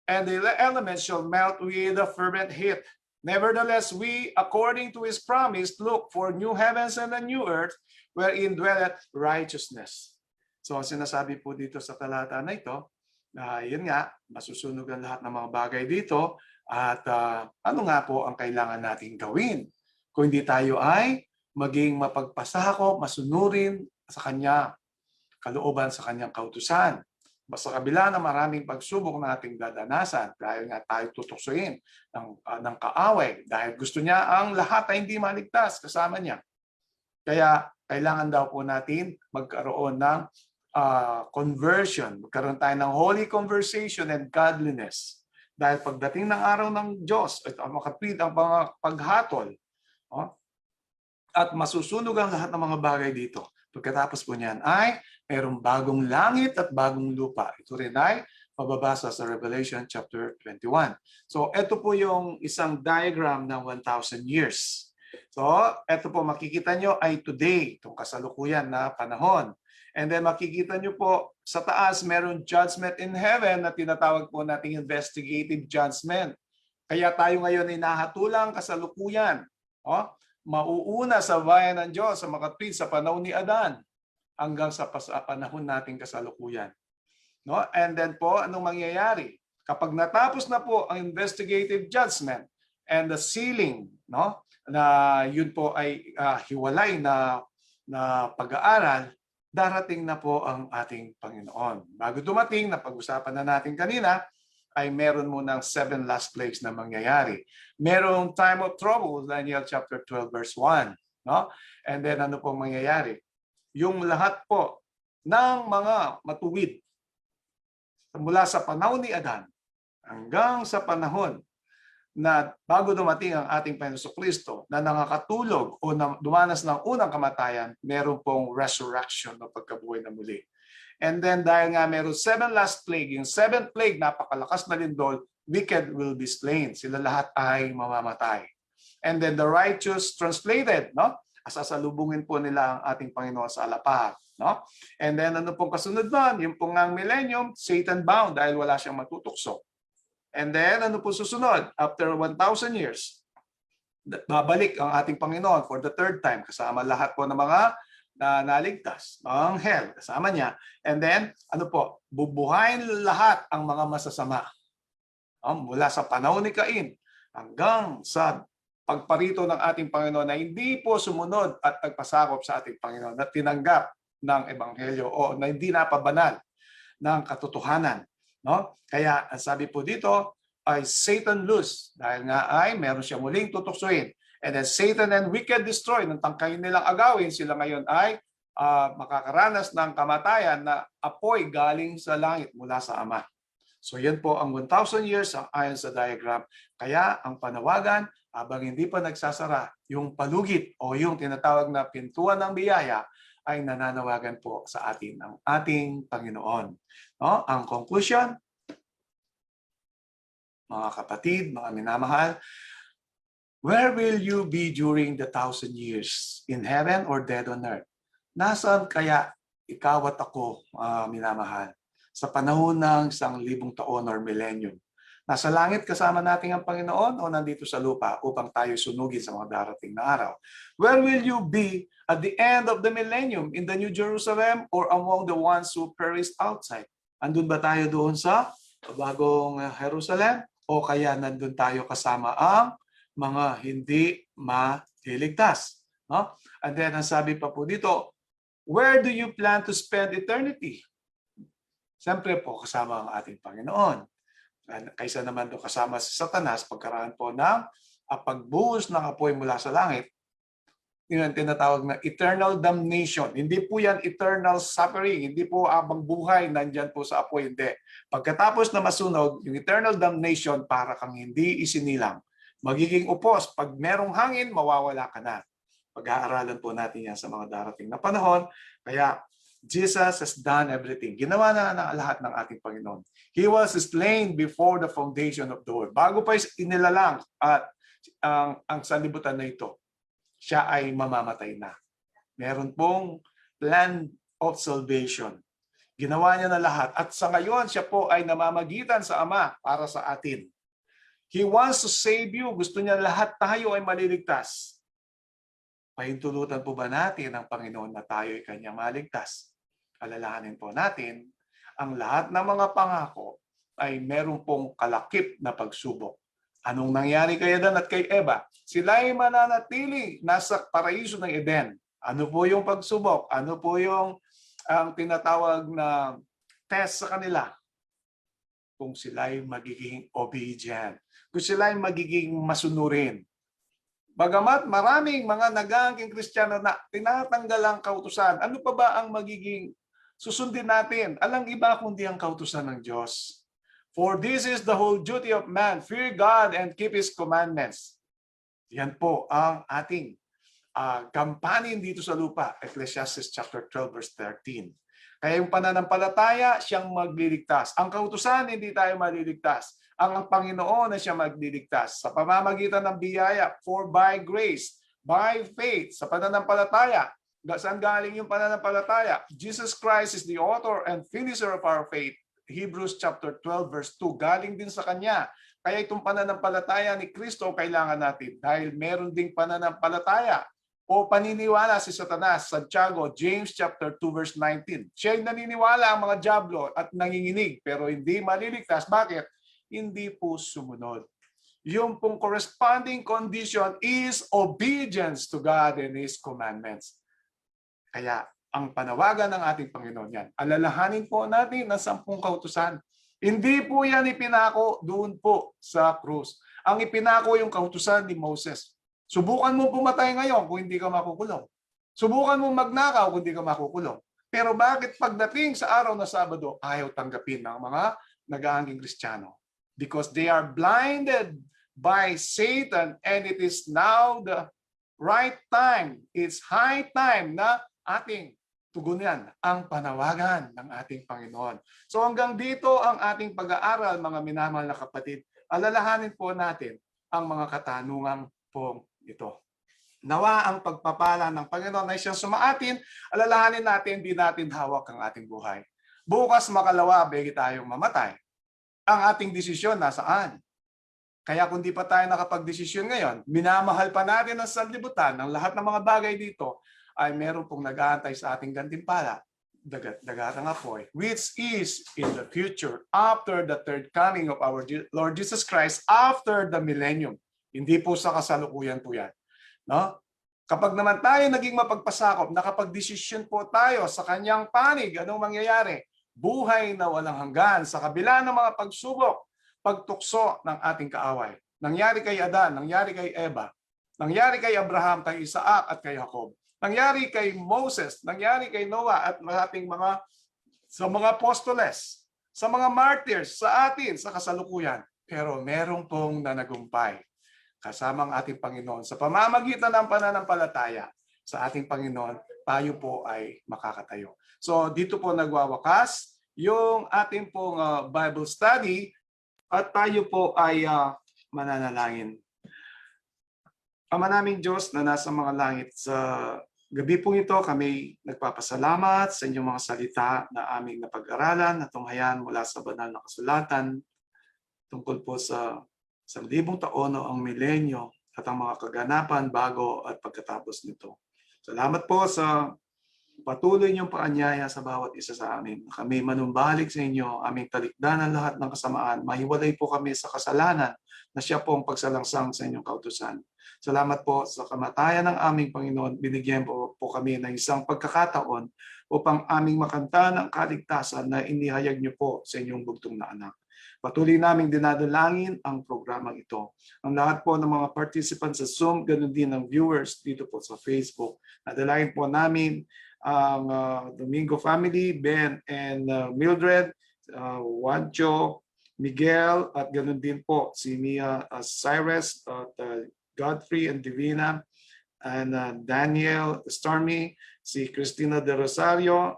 and the elements shall melt with a fervent heat. Nevertheless, we, according to his promise, look for new heavens and a new earth, wherein dwelleth righteousness. So, sinasabi po dito sa talata na ito, yun nga, masusunog ang lahat ng mga bagay dito, at ano nga po ang kailangan nating gawin kung hindi tayo ay maging mapagpasakop, masunurin sa Kanya, kalooban sa Kanyang kautusan. Basta kabila ng maraming pagsubok na ating dadanasan, dahil nga tayo tutuksoin ng kaaway, dahil gusto niya ang lahat ay hindi maligtas kasama niya. Kaya kailangan daw po natin magkaroon ng conversion. Magkaroon tayo ng holy conversation and godliness. Dahil pagdating ng araw ng Diyos, at makapit ang mga paghatol, at masusunog ang lahat ng mga bagay dito. Pagkatapos po niyan ay mayroong bagong langit at bagong lupa. Ito rin ay mababasa sa Revelation chapter 21. So ito po yung isang diagram ng 1,000 years. So ito po makikita nyo ay today, itong kasalukuyan na panahon. And then makikita nyo po sa taas meron judgment in heaven na tinatawag po nating investigative judgment. Kaya tayo ngayon ay nahatulang kasalukuyan. Mauuna sa bayan ng Diyos sa makatwid sa panahon ni Adan hanggang sa panahon nating kasalukuyan. No? And then po, anong mangyayari? Kapag natapos na po ang investigative judgment and the sealing, no? Na yun po ay hiwalay na pag-aaral, darating na po ang ating Panginoon. Bago dumating, na pag-usapan na natin kanina, ay meron mo ng 7 last plagues na mangyayari. Merong time of trouble, Daniel chapter 12 verse 1. No? And then ano pong mangyayari? Yung lahat po ng mga matuwid mula sa panahon ni Adan hanggang sa panahon na bago dumating ang ating Panginoon Kristo na nakakatulog o na dumanas ng unang kamatayan, meron pong resurrection o pagkabuhay na muli. And then dahil nga meron 7 last plague, yung 7th plague, napakalakas na lindol, wicked will be slain. Sila lahat ay mamamatay. And then the righteous translated, no? Asasalubungin po nila ang ating Panginoon sa alapahan. No? And then ano pong kasunod nun? Yung pong ang millennium, Satan bound dahil wala siyang matutukso. And then ano po susunod? After 1,000 years, babalik ang ating Panginoon for the 3rd time kasama lahat po ng mga na naligtas ng hell kasama niya. And then, ano po, bubuhayin lahat ang mga masasama. Mula sa panahon ni Cain hanggang sa pagparito ng ating Panginoon na hindi po sumunod at nagpasakop sa ating Panginoon na tinanggap ng Ebanghelyo o na hindi napabanal ng katotohanan. No? Kaya, ang sabi po dito ay Satan lose dahil nga ay meron siya muling tutuksoin. And then Satan and wicked destroy, nang tangkayin nilang agawin, sila ngayon ay makakaranas ng kamatayan na apoy galing sa langit mula sa Ama. So yan po ang 1,000 years ayon sa diagram. Kaya ang panawagan, habang hindi pa nagsasara, yung palugit o yung tinatawag na pintuan ng biyaya ay nananawagan po sa atin ang ating Panginoon. No? Ang conclusion, mga kapatid, mga minamahal, where will you be during the 1,000 years? In heaven or dead on earth? Nasaan kaya ikaw at ako, minamahal, sa panahon ng 1,000 taon or millennium? Nasa langit kasama natin ang Panginoon o nandito sa lupa upang tayo sunugin sa mga darating na araw? Where will you be at the end of the millennium? In the New Jerusalem or among the ones who perished outside? Andun ba tayo doon sa bagong Jerusalem? O kaya nandun tayo kasama ang mga hindi maliligtas? No? And then ang sabi pa po dito, where do you plan to spend eternity? Siyempre po kasama ang ating Panginoon. Kaysa naman doon kasama si Satanas, pagkaraan po ng pagbuhos ng apoy mula sa langit, yun ang tinatawag na eternal damnation. Hindi po yan eternal suffering. Hindi po abang buhay nandyan po sa apoy. Hindi. Pagkatapos na masunog, yung eternal damnation para kang hindi isinilang. Magiging upos. Pag merong hangin, mawawala ka na. Pag-aaralan po natin yan sa mga darating na panahon. Kaya Jesus has done everything. Ginawa na lahat ng ating Panginoon. He was slain before the foundation of the world. Bago pa inilalang at ang sanlibutan na ito, siya ay mamamatay na. Meron pong plan of salvation. Ginawa niya na lahat. At sa ngayon, siya po ay namamagitan sa Ama para sa atin. He wants to save you. Gusto niya lahat tayo ay maliligtas. Pahintulutan po ba natin ang Panginoon na tayo ay kanyang maligtas? Alalahanin po natin, ang lahat ng mga pangako ay meron pong kalakip na pagsubok. Anong nangyari kay Adan at kay Eva? Sila ay mananatili nasa paraiso ng Eden. Ano po yung pagsubok? Ano po yung ang tinatawag na test sa kanila? Kung sila ay magiging obedient. Kung sila ay magiging masunurin. Bagamat maraming mga nag-aangking Kristiyano na tinatanggal ang kautusan, ano pa ba ang magiging susundin natin? Alang iba kundi ang kautusan ng Diyos. For this is the whole duty of man, fear God and keep His commandments. Yan po ang ating kampanin dito sa lupa, Ecclesiastes chapter 12 verse 13. Kaya yung pananampalataya, siyang magliligtas. Ang kautusan, hindi tayo maliligtas. Ang Panginoon na siya magliligtas sa pamamagitan ng biyaya, for by grace, by faith, sa pananampalataya. Saan galing yung pananampalataya? Jesus Christ is the author and finisher of our faith. Hebrews chapter 12 verse 2, galing din sa Kanya. Kaya itong pananampalataya ni Kristo kailangan natin dahil meron ding pananampalataya o paniniwala si Satanas. Santiago, James chapter 2 verse 19. Siya'y naniniwala ang mga dyablo at nanginginig pero hindi maliligtas. Bakit? Hindi po sumunod. Yung pong corresponding condition is obedience to God and His commandments. Kaya ang panawagan ng ating Panginoon yan, alalahanin po natin ang 10 kautusan. Hindi po yan ipinako doon po sa krus. Ang ipinako yung kautusan ni Moses. Subukan mo pumatay ngayon kung hindi ka makukulong. Subukan mo magnakaw kung hindi ka makukulong. Pero bakit pagdating sa araw na Sabado, ayaw tanggapin ng mga nag-aangking Kristiyano? Because they are blinded by Satan and it is now the right time. It's high time na ating tugunan ang panawagan ng ating Panginoon. So hanggang dito ang ating pag-aaral, mga minamahal na kapatid. Alalahanin po natin ang mga katanungang pong ito. Nawa ang pagpapala ng Panginoon ay siyang sumaatin, alalahanin natin, di natin hawak ang ating buhay. Bukas makalawa, begi tayong mamatay. Ang ating desisyon nasaan? Kaya kung di pa tayo nakapag-desisyon ngayon, minamahal pa natin ang sanlibutan, ng lahat ng mga bagay dito, ay meron pong nag-aantay sa ating gantimpala, dagatang apoy, which is in the future, after the third coming of our Lord Jesus Christ, after the millennium. Hindi po sa kasalukuyan po yan. No? Kapag naman tayo naging mapagpasakop, nakapag-desisyon po tayo sa kanyang panig, anong mangyayari? Buhay na walang hanggan sa kabila ng mga pagsubok, pagtukso ng ating kaaway. Nangyari kay Adan, nangyari kay Eva, nangyari kay Abraham, kay Isaac at kay Jacob. Nangyari kay Moses, nangyari kay Noah at ating sa mga apostoles, sa mga martyrs, sa atin, sa kasalukuyan. Pero merong pong nanagumpay kasama ang ating Panginoon. Sa pamamagitan ng pananampalataya sa ating Panginoon, tayo po ay makakatayo. So dito po nagwawakas yung ating pong Bible study at tayo po ay mananalangin. Ama naming Diyos na nasa mga langit, sa gabi pong ito kami nagpapasalamat sa inyong mga salita na aming napag-aralan at tunghayan mula sa banal na kasulatan tungkol po sa 1,000 taon o ang milenyo at ang mga kaganapan bago at pagkatapos nito. Salamat po sa patuloy niyong paanyaya sa bawat isa sa amin. Kami manumbalik sa inyo, aming talikdanan lahat ng kasamaan. Mahiwalay po kami sa kasalanan na siya po ang pagsalangsang sa inyong kautusan. Salamat po sa kamatayan ng aming Panginoon. Binigyan po kami ng isang pagkakataon upang aming makanta ng kaligtasan na inihayag niyo po sa inyong bugtong na anak. Patuloy naming dinadalangin ang programang ito. Ang lahat po ng mga participants sa Zoom, ganun din ang viewers dito po sa Facebook. Nadalangin po namin ang Domingo family, Ben and Mildred, Juancho, Miguel, at ganun din po si Mia Cyrus, at Godfrey and Divina, and Daniel Stormy, si Cristina de Rosario,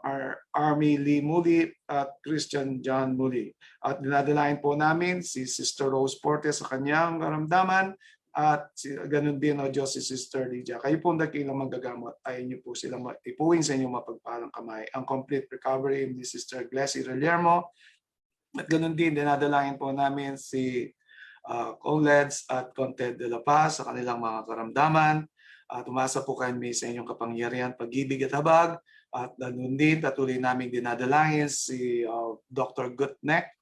Army Lee Muli, at Christian John Muli. At dinadalain po namin si Sister Rose Porte sa kanyang karamdaman, at ganun din o Diyos si Sister Lydia. Kayo po dakilang magagamot, ay niyo po silang ipuwing sa inyong mapagpalang kamay. Ang complete recovery ni Sister Glessy Relermo, at ganun din dinadalain po namin si Coleds at Conte de la Paz sa kanilang mga karamdaman. At umasa po kami sa inyong kapangyarihan, pag-ibig at habag. At ganun din, patuloy namin dinadalangin si Dr. Gutneck,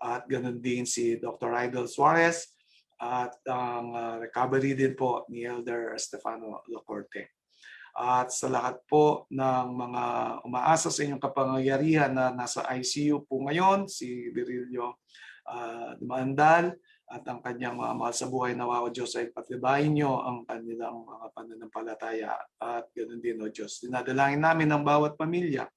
at ganun din si Dr. Idol Suarez, at ang recovery din po ni Elder Stefano Lacorte. At sa lahat po ng mga umaasa sa inyong kapangyarihan na nasa ICU po ngayon, si Virilio Dumandal, at ang kanyang mga mahal sa buhay. Nawa, O Diyos, ay patibayin niyo ang kanilang mga pananampalataya at ganoon din, O Diyos. Dinadalangin namin ang bawat pamilya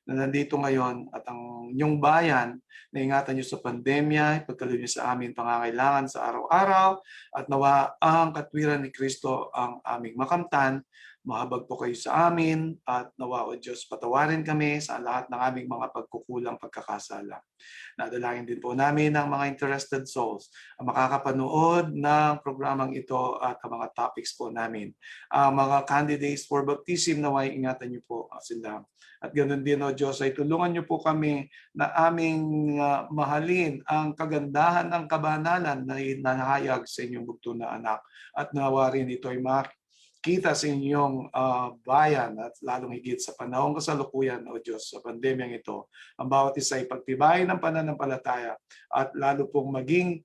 na nandito ngayon at ang inyong bayan na ingatan niyo sa pandemya, ipagkaloob niyo sa amin pangangailangan sa araw-araw at nawa ang katwiran ni Kristo ang aming makamtan. Mahabag po kayo sa amin at nawa, O Diyos, patawarin kami sa lahat ng aming mga pagkukulang pagkakasala. Nadalangin din po namin ang mga interested souls ang makakapanood ng programang ito at ang mga topics po namin. Ang mga candidates for baptism, naway ingatan niyo po sila. At ganoon din, O Diyos, ay tulungan niyo po kami na aming mahalin ang kagandahan ng kabanalan na inahayag sa inyong bugto na anak. At nawa rin ito ay kita sa inyong bayan at lalong higit sa panahong kasalukuyan, O Diyos, sa pandemyang ito. Ang bawat isa ay pagtibayin ng pananampalataya at lalo pong maging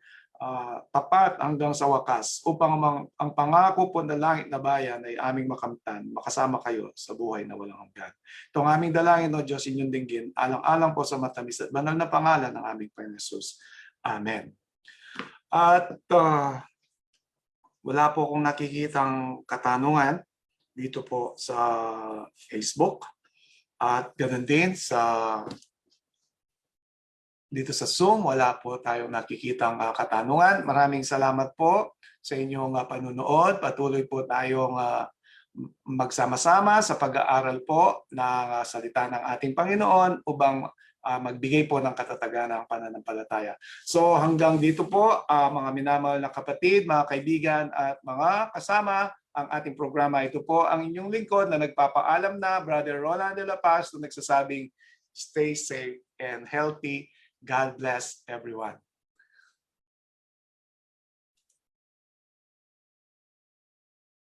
tapat hanggang sa wakas upang ang pangako po na langit na bayan ay aming makamtan, makasama kayo sa buhay na walang hanggan. Itong aming dalangin, O Diyos, inyong dinggin, alang-alang po sa matamis at banal na pangalan ng aming Panginoon Jesus. Amen. At wala po akong nakikitang katanungan dito po sa Facebook at ganoon din dito sa Zoom, wala po tayong nakikitang katanungan. Maraming salamat po sa inyong panunood. Patuloy po tayong magsama-sama sa pag-aaral po ng salita ng ating Panginoon upang magbigay po ng katatagan ng pananampalataya. So hanggang dito po, mga minamahal na kapatid, mga kaibigan at mga kasama, ang ating programa. Ito po ang inyong lingkod na nagpapaalam na, Brother Roland de la Paz, na nagsasabing, stay safe and healthy. God bless everyone.